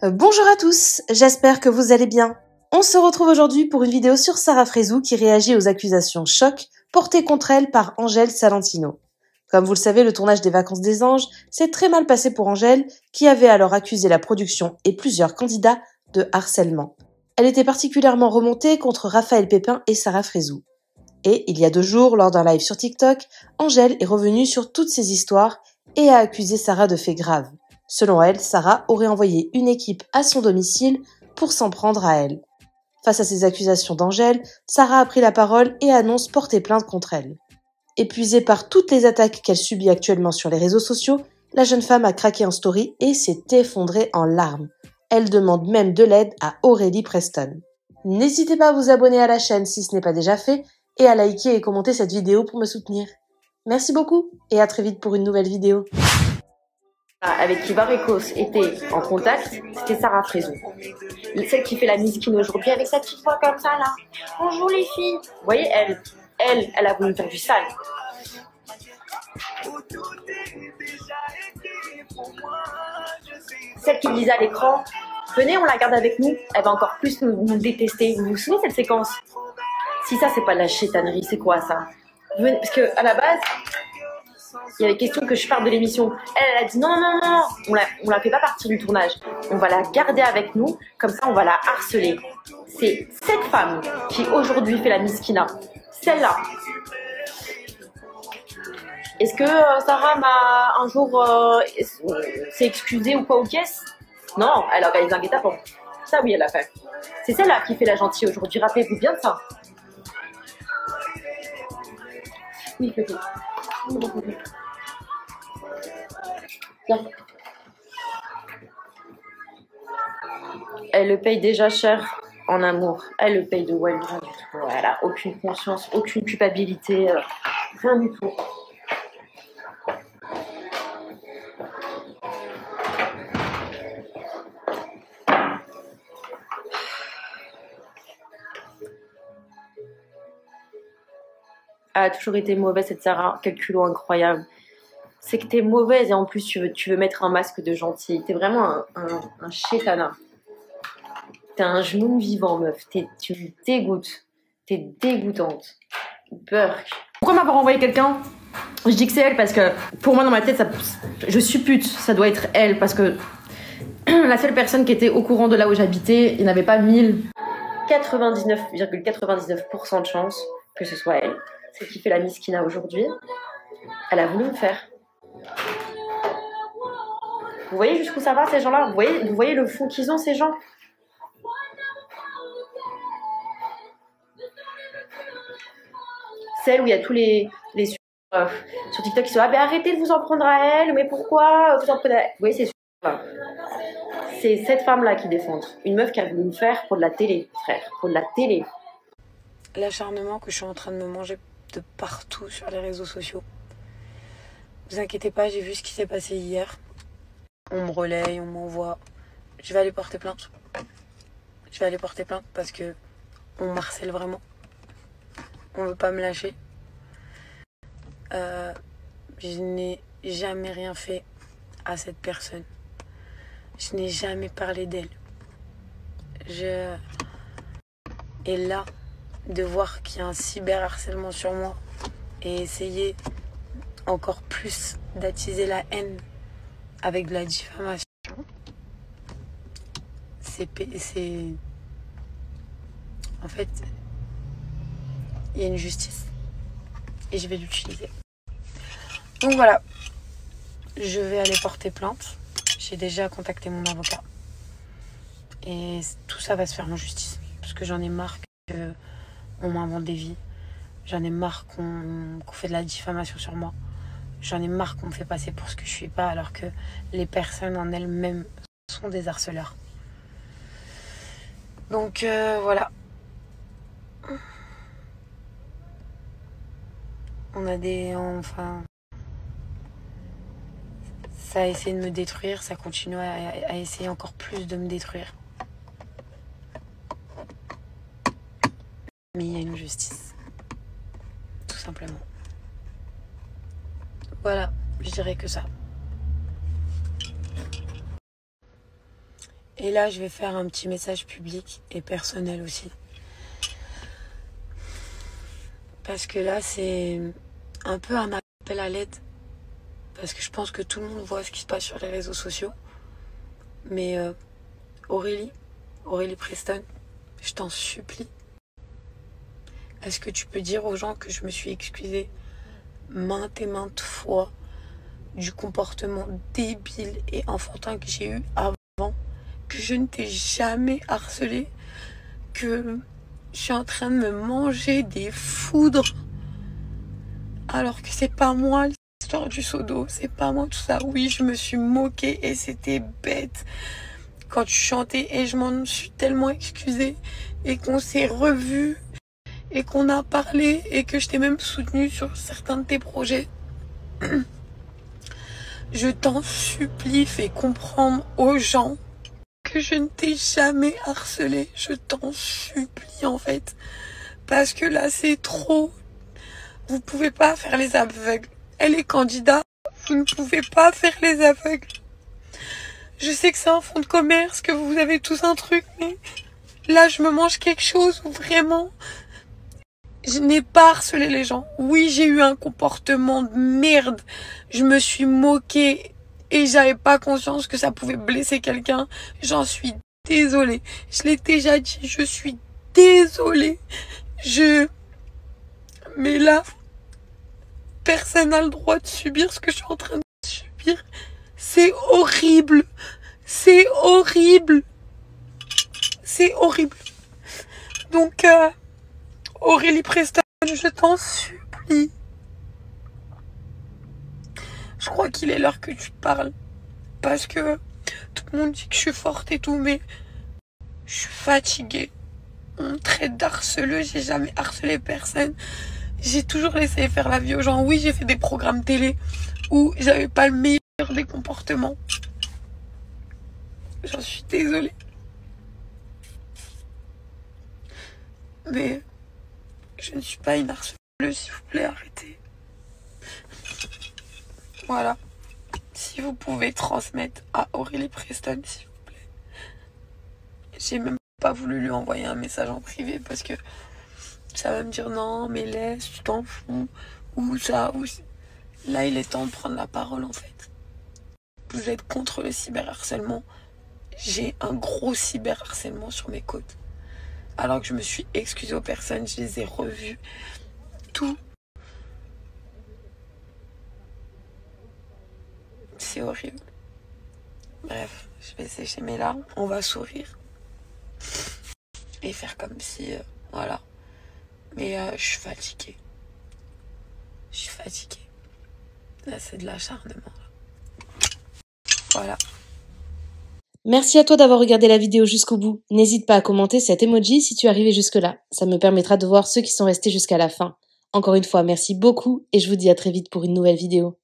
Bonjour à tous, j'espère que vous allez bien. On se retrouve aujourd'hui pour une vidéo sur Sarah Frézou qui réagit aux accusations choc portées contre elle par Angèle Salentino. Comme vous le savez, le tournage des Vacances des Anges s'est très mal passé pour Angèle, qui avait alors accusé la production et plusieurs candidats de harcèlement. Elle était particulièrement remontée contre Raphaël Pépin et Sarah Frézou. Et il y a 2 jours, lors d'un live sur TikTok, Angèle est revenue sur toutes ces histoires et a accusé Sarah de faits graves. Selon elle, Sarah aurait envoyé une équipe à son domicile pour s'en prendre à elle. Face à ces accusations d'Angèle, Sarah a pris la parole et annonce porter plainte contre elle. Épuisée par toutes les attaques qu'elle subit actuellement sur les réseaux sociaux, la jeune femme a craqué en story et s'est effondrée en larmes. Elle demande même de l'aide à Aurélie Preston. N'hésitez pas à vous abonner à la chaîne si ce n'est pas déjà fait et à liker et commenter cette vidéo pour me soutenir. Merci beaucoup et à très vite pour une nouvelle vidéo. Avec qui Varicos était en contact, c'était Sarah Frézou. Celle qui fait la miskine aujourd'hui avec sa petite voix comme ça là. Bonjour les filles. Vous voyez, elle a voulu me faire du sale. Celle qui me disait à l'écran, venez on la garde avec nous, elle va encore plus nous détester. Vous vous souvenez de cette séquence? Si ça c'est pas de la chétanerie, c'est quoi ça? Parce que à la base, il y avait question que je parte de l'émission. Elle a dit non, on la fait pas partir du tournage. On va la garder avec nous, comme ça on va la harceler. C'est cette femme qui aujourd'hui fait la miskina. Celle-là. Est-ce que Sarah m'a un jour s'est excusée ou quoi aux caisses? Non, elle a organisé un guet-apens. Ça oui, elle l'a fait. C'est celle-là qui fait la gentille aujourd'hui. Rappelez-vous bien de ça. Oui, peut-être. Elle le paye déjà cher en amour. Elle le paye de rien du tout. Elle a aucune conscience, aucune culpabilité, rien du tout. Elle a toujours été mauvaise cette Sarah, quel culot incroyable. C'est que t'es mauvaise et en plus tu veux mettre un masque de gentil. T'es vraiment un chétana. T'es un genou vivant, meuf. Tu me dégoûtes. T'es dégoûtante. Burk. Pourquoi m'avoir envoyé quelqu'un? Je dis que c'est elle parce que pour moi dans ma tête, je suppute, ça doit être elle parce que la seule personne qui était au courant de là où j'habitais, il n'y en avait pas 1000. 99,99% de chance que ce soit elle. Celle qui fait la miskina aujourd'hui. Elle a voulu me faire. Vous voyez jusqu'où ça va ces gens-là? Vous voyez le fond qu'ils ont ces gens? Celle où il y a tous les sur TikTok qui sont arrêtez de vous en prendre à elle, mais pourquoi vous en prenez à elle? Vous voyez, c'est c'est cette femme-là qui défend. Une meuf qui a voulu me faire pour de la télé, frère, pour de la télé. L'acharnement que je suis en train de me manger de partout sur les réseaux sociaux. Ne vous inquiétez pas, j'ai vu ce qui s'est passé hier. On me relaye, on m'envoie. Je vais aller porter plainte. Je vais aller porter plainte parce que on m'harcèle vraiment. On veut pas me lâcher. Je n'ai jamais rien fait à cette personne. Je n'ai jamais parlé d'elle. Et là, de voir qu'il y a un cyberharcèlement sur moi et essayer encore plus d'attiser la haine avec de la diffamation, c'est en fait, il y a une justice et je vais l'utiliser. Donc voilà, je vais aller porter plainte. J'ai déjà contacté mon avocat et tout ça va se faire en justice parce que j'en ai marre qu'on m'invente des vies. J'en ai marre qu'on fait de la diffamation sur moi. J'en ai marre qu'on me fait passer pour ce que je suis pas alors que les personnes en elles-mêmes sont des harceleurs. Donc voilà. Ça a essayé de me détruire, ça continue à essayer encore plus de me détruire. Mais il y a une justice. Tout simplement. Voilà, je dirais que ça. Et là, je vais faire un petit message public et personnel aussi. Parce que là, c'est un peu un appel à l'aide. Parce que je pense que tout le monde voit ce qui se passe sur les réseaux sociaux. Mais Aurélie Preston, je t'en supplie. Est-ce que tu peux dire aux gens que je me suis excusée maintes et maintes fois du comportement débile et enfantin que j'ai eu avant, que je ne t'ai jamais harcelé, que je suis en train de me manger des foudres alors que c'est pas moi l'histoire du seau d'eau, c'est pas moi tout ça. Oui, je me suis moquée et c'était bête quand tu chantais et je m'en suis tellement excusée et qu'on s'est revus et qu'on a parlé et que je t'ai même soutenue sur certains de tes projets. Je t'en supplie, fais comprendre aux gens que je ne t'ai jamais harcelé. Je t'en supplie en fait. Parce que là c'est trop. Vous pouvez pas faire les aveugles. Elle est candidate. Vous ne pouvez pas faire les aveugles. Je sais que c'est un fonds de commerce, que vous avez tous un truc, mais là je me mange quelque chose où vraiment je n'ai pas harcelé les gens. Oui, j'ai eu un comportement de merde. Je me suis moquée et j'avais pas conscience que ça pouvait blesser quelqu'un. J'en suis désolée. Je l'ai déjà dit, je suis désolée. Mais là, personne n'a le droit de subir ce que je suis en train de subir. C'est horrible. C'est horrible. C'est horrible. Donc, Aurélie Preston, je t'en supplie. Je crois qu'il est l'heure que tu parles. Parce que tout le monde dit que je suis forte et tout, mais je suis fatiguée. On me traite d'harceleuse, j'ai jamais harcelé personne. J'ai toujours laissé faire la vie aux gens. Oui, j'ai fait des programmes télé où j'avais pas le meilleur des comportements. J'en suis désolée. Mais je ne suis pas une harceleuse, s'il vous plaît, arrêtez. Voilà. Si vous pouvez transmettre à Aurélie Preston, s'il vous plaît. J'ai même pas voulu lui envoyer un message en privé parce que ça va me dire non, mais laisse, tu t'en fous. Ou ça, ou... Là, il est temps de prendre la parole, en fait. Vous êtes contre le cyberharcèlement. J'ai un gros cyberharcèlement sur mes côtes. Alors que je me suis excusée aux personnes, je les ai revues. Tout. C'est horrible. Bref, je vais sécher mes larmes. On va sourire. Et faire comme si... voilà. Mais je suis fatiguée. Je suis fatiguée. Là, c'est de l'acharnement. Voilà. Merci à toi d'avoir regardé la vidéo jusqu'au bout. N'hésite pas à commenter cet emoji si tu es arrivé jusque-là. Ça me permettra de voir ceux qui sont restés jusqu'à la fin. Encore une fois, merci beaucoup et je vous dis à très vite pour une nouvelle vidéo.